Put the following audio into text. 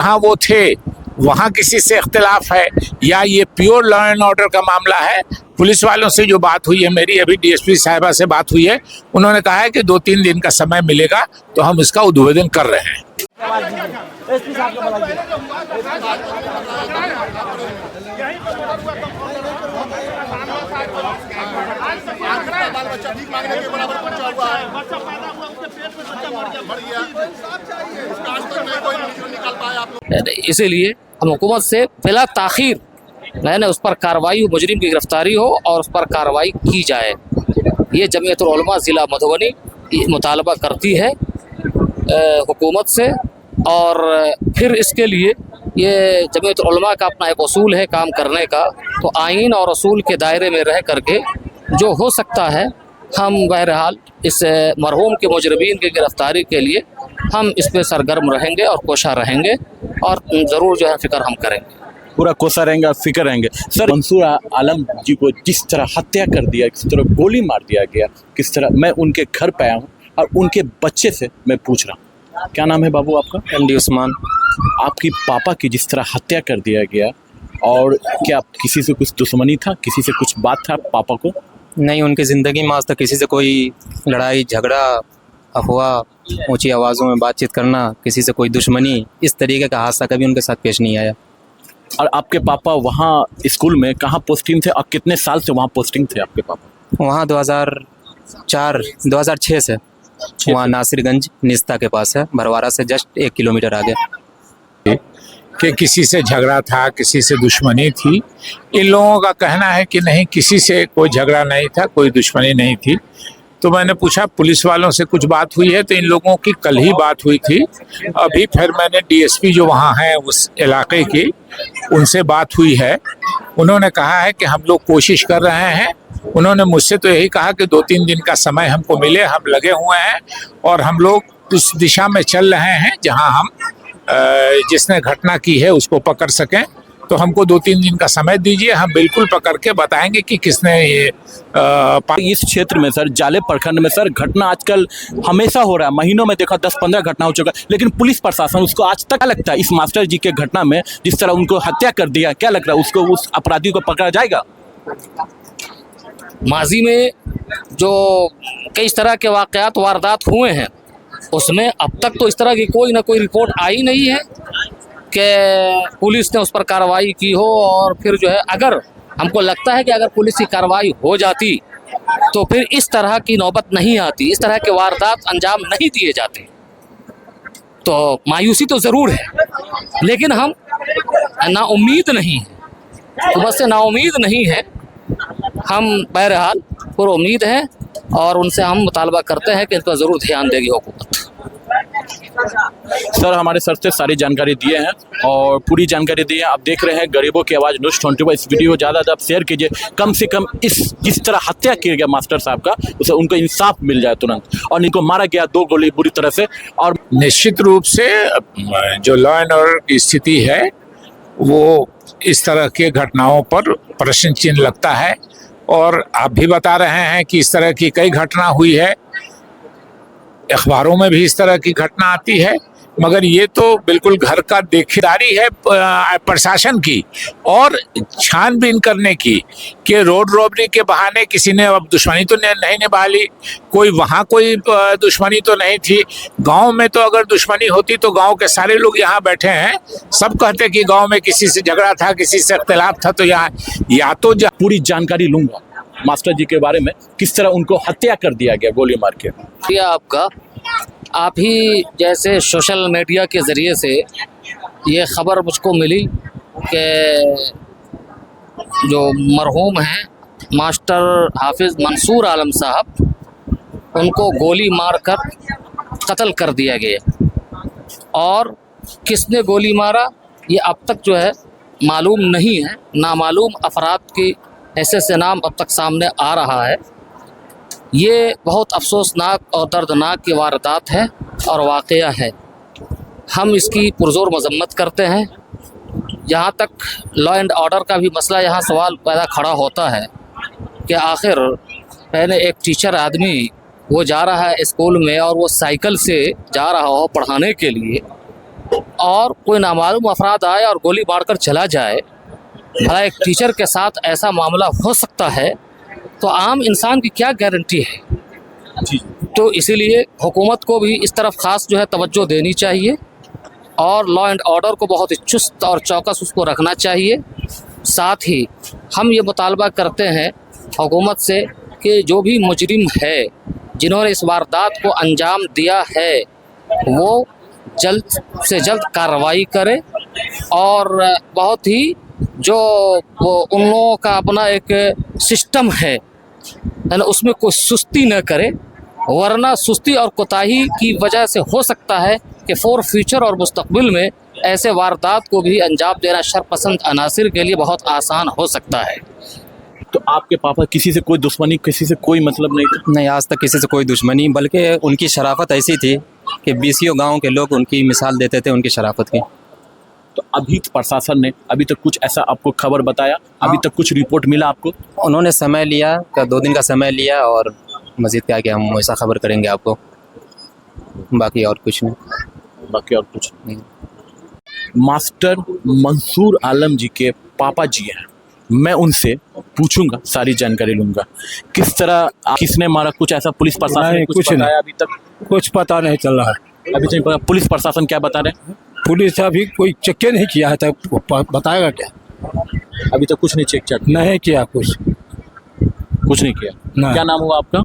हाँ वो थे वहाँ किसी से इख्तिलाफ है या ये प्योर लॉ एंड ऑर्डर का मामला है। पुलिस वालों से जो बात हुई है मेरी, अभी डीएसपी साहिबा से बात हुई है, उन्होंने कहा है कि 2-3 दिन का समय मिलेगा तो हम इसका उद्भेदन कर रहे हैं। इसीलिए हम हुकूमत से बिला ताखीर मैंने उस पर कार्रवाई, मुजरिम की गिरफ्तारी हो और उस पर कार्रवाई की जाए। ये जमीयतुल उलमा ज़िला मधुबनी मुतालबा करती है हुकूमत से। और फिर इसके लिए ये जमीयतुल उलमा का अपना एक उसूल है काम करने का, तो आइन और उसूल के दायरे में रह करके जो हो सकता है हम बहरहाल इस मरहूम के मुजरिमीन की गिरफ्तारी के लिए हम इस पर सरगर्म रहेंगे और कोशा रहेंगे और ज़रूर जो है फ़िक्र हम करेंगे, पूरा कोसा रहेंगे, फिक्र रहेंगे। सर, मंसूर आलम जी को जिस तरह हत्या कर दिया, किस तरह गोली मार दिया गया, किस तरह, मैं उनके घर पे आया हूँ और उनके बच्चे से मैं पूछ रहा हूँ। क्या नाम है बाबू आपका? MD उस्मान। आपकी पापा की जिस तरह हत्या कर दिया गया, और क्या किसी से कुछ दुश्मनी था, किसी से कुछ बात था पापा को? नहीं, उनकी ज़िंदगी में आज तक किसी से कोई लड़ाई झगड़ा, अफवाह, ऊंची आवाज़ों में बातचीत करना, किसी से कोई दुश्मनी, इस तरीके का हादसा कभी उनके साथ पेश नहीं आया। और आपके पापा वहाँ स्कूल में कहाँ पोस्टिंग थे और कितने साल से वहाँ पोस्टिंग थे आपके पापा? वहाँ 2006 से वहाँ नासिरगंज निस्ता के पास है, भरवारा से जस्ट 1 किलोमीटर आगे। कि किसी से झगड़ा था, किसी से दुश्मनी थी। इन लोगों का कहना है कि नहीं, किसी से कोई झगड़ा नहीं था, कोई दुश्मनी नहीं थी। तो मैंने पूछा पुलिस वालों से कुछ बात हुई है, तो इन लोगों की कल ही बात हुई थी। अभी फिर मैंने डीएसपी जो वहाँ हैं उस इलाके की, उनसे बात हुई है। उन्होंने कहा है कि हम लोग कोशिश कर रहे हैं। उन्होंने मुझसे तो यही कहा कि 2-3 दिन का समय हमको मिले, हम लगे हुए हैं और हम लोग उस दिशा में चल रहे हैं जहाँ हम जिसने घटना की है उसको पकड़ सकें। तो हमको 2-3 दिन का समय दीजिए, हम बिल्कुल पकड़ के बताएंगे कि किसने ये इस क्षेत्र में सर, जाले प्रखंड में सर, घटना आजकल हमेशा हो रहा है। महीनों में देखा 10-15 घटना हो चुका है, लेकिन पुलिस प्रशासन उसको आज तक, क्या लगता है इस मास्टर जी के घटना में जिस तरह उनको हत्या कर दिया, क्या लग रहा है उसको, उस अपराधी को पकड़ा जाएगा? माजी में जो कई तरह के वाक़यात वारदात हुए हैं उसमें अब तक तो इस तरह की कोई ना कोई रिपोर्ट आई नहीं है कि पुलिस ने उस पर कार्रवाई की हो। और फिर जो है, अगर हमको लगता है कि अगर पुलिस की कार्रवाई हो जाती तो फिर इस तरह की नौबत नहीं आती, इस तरह के वारदात अंजाम नहीं दिए जाते। तो मायूसी तो ज़रूर है, लेकिन हम नाउम्मीद नहीं हैं, तो बस नाउम्मीद नहीं है, हम बहरहाल पूरी उम्मीद है और उनसे हम मुतालबा करते हैं कि इस पर ज़रूर ध्यान देगी हुकूमत। सर, हमारे सर से सारी जानकारी दिए हैं और पूरी जानकारी दी है। आप देख रहे हैं गरीबों की आवाज़ न्यूज़ 24। इस वीडियो को ज़्यादा से शेयर कीजिए, कम से कम इस जिस तरह हत्या किया गया मास्टर साहब का, उसे उनको इंसाफ मिल जाए तुरंत। और इनको मारा गया 2 गोली बुरी तरह से। और निश्चित रूप से जो लॉ एंड ऑर्डर की स्थिति है वो इस तरह के घटनाओं पर प्रश्न चिन्ह लगता है। और आप भी बता रहे हैं कि इस तरह की कई घटना हुई है, अखबारों में भी इस तरह की घटना आती है, मगर ये तो बिल्कुल घर का देखीदारी है प्रशासन की और छानबीन करने की कि रोड रॉबरी के बहाने किसी ने अब दुश्मनी तो नहीं निभा ली, कोई वहाँ कोई दुश्मनी तो नहीं थी। गांव में तो अगर दुश्मनी होती तो गांव के सारे लोग यहाँ बैठे हैं, सब कहते कि गांव में किसी से झगड़ा था, किसी से इख्तिलाफ था। तो यहाँ या तो पूरी जानकारी लूँगा मास्टर जी के बारे में, किस तरह उनको हत्या कर दिया गया गोली मार के। आपका आप ही जैसे सोशल मीडिया के ज़रिए से ये ख़बर मुझको मिली कि जो मरहूम हैं मास्टर हाफिज़ मंसूर आलम साहब, उनको गोली मारकर कत्ल कर दिया गया। और किसने गोली मारा ये अब तक जो है मालूम नहीं है। नामालूम अफराद की ऐसे नाम अब तक सामने आ रहा है। ये बहुत अफसोसनाक और दर्दनाक की वारदात है और वाक़या है। हम इसकी पुरज़ोर मज़म्मत करते हैं। जहाँ तक लॉ एंड ऑर्डर का भी मसला यहाँ सवाल पैदा खड़ा होता है कि आखिर पहले एक टीचर आदमी वो जा रहा है स्कूल में और वो साइकिल से जा रहा हो पढ़ाने के लिए, और कोई नामालूम अफराद आए और गोली मारकर चला जाए, भला एक टीचर के साथ ऐसा मामला हो सकता है तो आम इंसान की क्या गारंटी है। तो इसीलिए हुकूमत को भी इस तरफ ख़ास जो है तवज्जो देनी चाहिए और लॉ एंड ऑर्डर को बहुत ही चुस्त और चौकस उसको रखना चाहिए। साथ ही हम ये मुतालबा करते हैं हुकूमत से कि जो भी मुजरिम है जिन्होंने इस वारदात को अंजाम दिया है वो जल्द से जल्द कार्रवाई करे और बहुत ही जो वो उन लोगों का अपना एक सिस्टम है ना उसमें कोई सुस्ती न करे, वरना सुस्ती और कोताही की वजह से हो सकता है कि फॉर फ्यूचर और मुस्तकबिल में ऐसे वारदात को भी अंजाम देना शरपसंद अनासिर के लिए बहुत आसान हो सकता है। तो आपके पापा किसी से कोई दुश्मनी, किसी से कोई मतलब नहीं था? नहीं, आज तक किसी से कोई दुश्मनी, बल्कि उनकी शराफत ऐसी थी कि बीसियों गांव के लोग उनकी मिसाल देते थे उनकी शराफत की। तो अभी प्रशासन ने अभी तक कुछ ऐसा आपको खबर बताया? अभी तक कुछ रिपोर्ट मिला आपको? उन्होंने समय लिया, 2 दिन का समय लिया और मज़ीद क्या कि हम वैसा खबर करेंगे आपको, बाकी और कुछ नहीं। बाकी और कुछ नहीं। मास्टर मंसूर आलम जी के पापा जी हैं, मैं उनसे पूछूंगा, सारी जानकारी लूंगा। किस तरह, किसने मारा, कुछ ऐसा पुलिस प्रशासन ने कुछ बताया? अभी तक कुछ पता नहीं चल रहा है। अभी नहीं पता पुलिस प्रशासन क्या बता रहे हैं? पुलिस अभी कोई चेक नहीं किया है तो बताएगा क्या? अभी तक कुछ नहीं चेक नहीं किया कुछ नहीं किया। नहीं। क्या नाम हुआ आपका?